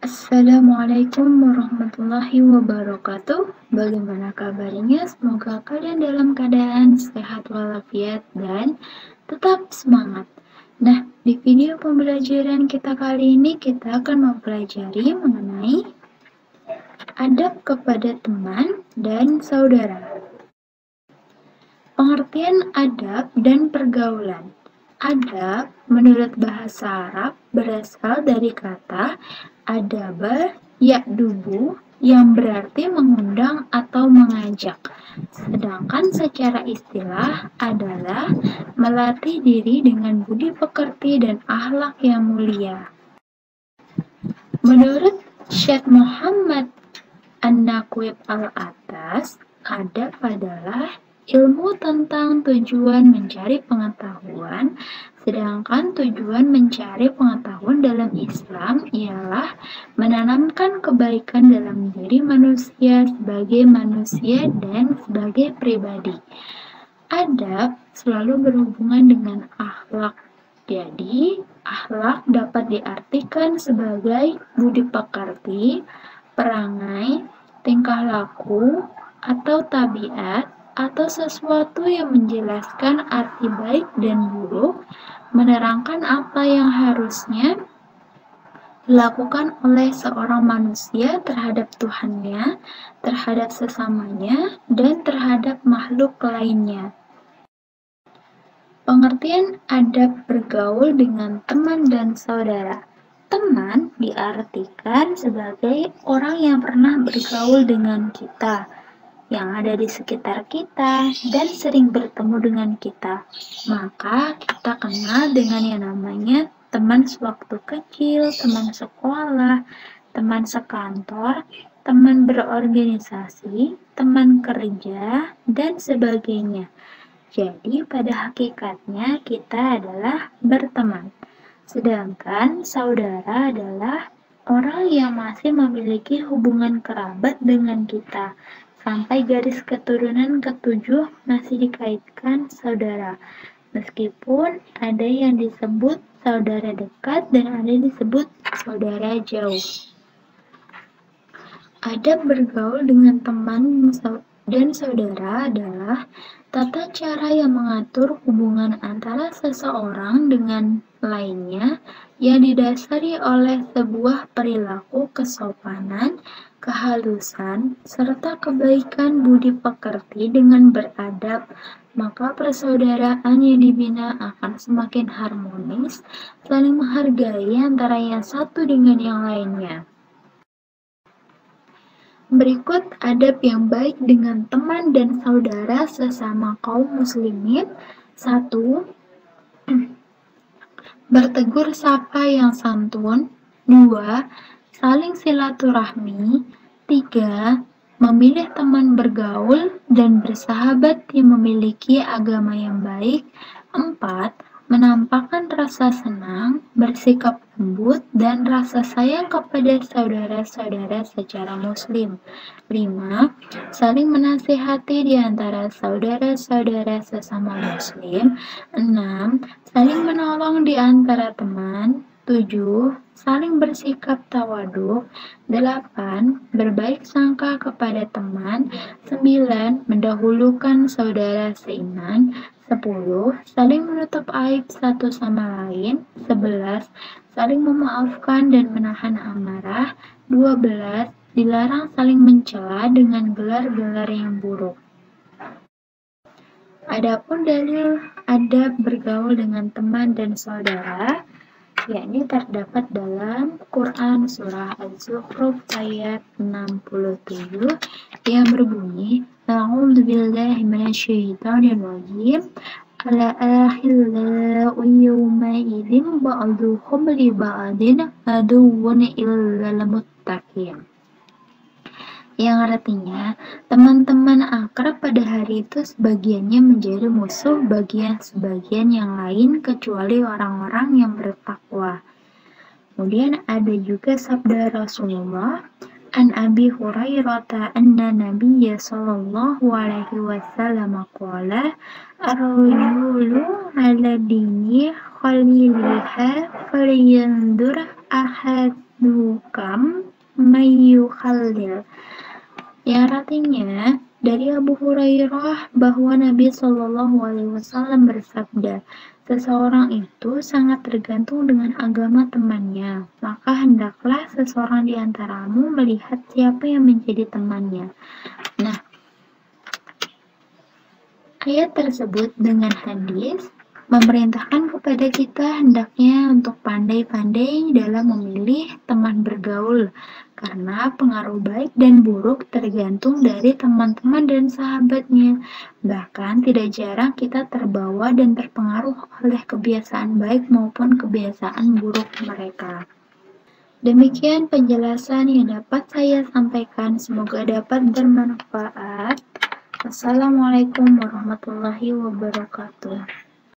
Assalamualaikum warahmatullahi wabarakatuh. Bagaimana kabarnya? Semoga kalian dalam keadaan sehat walafiat dan tetap semangat. Nah, di video pembelajaran kita kali ini kita akan mempelajari mengenai adab kepada teman dan saudara. Pengertian adab dan pergaulan. Adab menurut bahasa Arab berasal dari kata adaba ya'dubu yang berarti mengundang atau mengajak. Sedangkan secara istilah adalah melatih diri dengan budi pekerti dan akhlak yang mulia. Menurut Syekh Muhammad An-Naqib Al-Atas, adab adalah ilmu tentang tujuan mencari pengetahuan, sedangkan tujuan mencari pengetahuan dalam Islam ialah menanamkan kebaikan dalam diri manusia sebagai manusia dan sebagai pribadi. Adab selalu berhubungan dengan akhlak. Jadi, akhlak dapat diartikan sebagai budi pekerti, perangai, tingkah laku, atau tabiat, atau sesuatu yang menjelaskan arti baik dan buruk, menerangkan apa yang harusnya dilakukan oleh seorang manusia terhadap Tuhannya, terhadap sesamanya, dan terhadap makhluk lainnya. Pengertian adab bergaul dengan teman dan saudara. Teman diartikan sebagai orang yang pernah bergaul dengan kita, yang ada di sekitar kita dan sering bertemu dengan kita. Maka kita kenal dengan yang namanya teman sewaktu kecil, teman sekolah, teman sekantor, teman berorganisasi, teman kerja, dan sebagainya. Jadi pada hakikatnya kita adalah berteman. Sedangkan saudara adalah orang yang masih memiliki hubungan kerabat dengan kita. Sampai garis keturunan ketujuh masih dikaitkan saudara. Meskipun ada yang disebut saudara dekat dan ada yang disebut saudara jauh. Adab bergaul dengan teman dan saudara adalah tata cara yang mengatur hubungan antara seseorang dengan lainnya yang didasari oleh sebuah perilaku kesopanan, kehalusan, serta kebaikan budi pekerti dengan beradab, maka persaudaraan yang dibina akan semakin harmonis, saling menghargai antara yang satu dengan yang lainnya. Berikut adab yang baik dengan teman dan saudara sesama kaum muslimin. 1. Bertegur sapa yang santun. 2. Saling silaturahmi. 3. Memilih teman bergaul dan bersahabat yang memiliki agama yang baik. 4. Menampakkan rasa senang, bersikap lembut, dan rasa sayang kepada saudara-saudara secara muslim. 5. Saling menasihati di antara saudara-saudara sesama muslim. 6. Saling menolong di antara teman. 7. Saling bersikap tawadhu. 8. Berbaik sangka kepada teman. 9. Mendahulukan saudara seiman. 10. Saling menutup aib satu sama lain. 11. Saling memaafkan dan menahan amarah. 12. Dilarang saling mencela dengan gelar-gelar yang buruk. Adapun dalil adab bergaul dengan teman dan saudara, yakni terdapat dalam Quran Surah Az-Zukhruf ayat 67 yang berbunyi, A'udzubillahi minasyaitonirrajim. Al-akhillau yawma idzin ba'duhum li ba'din aduwwun illal muttaqin. Yang artinya, teman-teman akrab pada hari itu sebagiannya menjadi musuh bagian sebagian yang lain kecuali orang-orang yang bertakwa. Kemudian ada juga sabda Rasulullah, An Abi Hurairah anna Nabiyya sallallahu alaihi wasallam qala ar-rajulu ala dini khaliliha falyandur ahadukam mayyukhallil, yang artinya dari Abu Hurairah bahwa Nabi Shallallahu Alaihi Wasallam bersabda, seseorang itu sangat tergantung dengan agama temannya, maka hendaklah seseorang di antaramu melihat siapa yang menjadi temannya. Nah, ayat tersebut dengan hadis memerintahkan kepada kita hendaknya untuk pandai-pandai dalam memilih teman bergaul, karena pengaruh baik dan buruk tergantung dari teman-teman dan sahabatnya. Bahkan tidak jarang kita terbawa dan terpengaruh oleh kebiasaan baik maupun kebiasaan buruk mereka. Demikian penjelasan yang dapat saya sampaikan, semoga dapat bermanfaat. Assalamualaikum warahmatullahi wabarakatuh.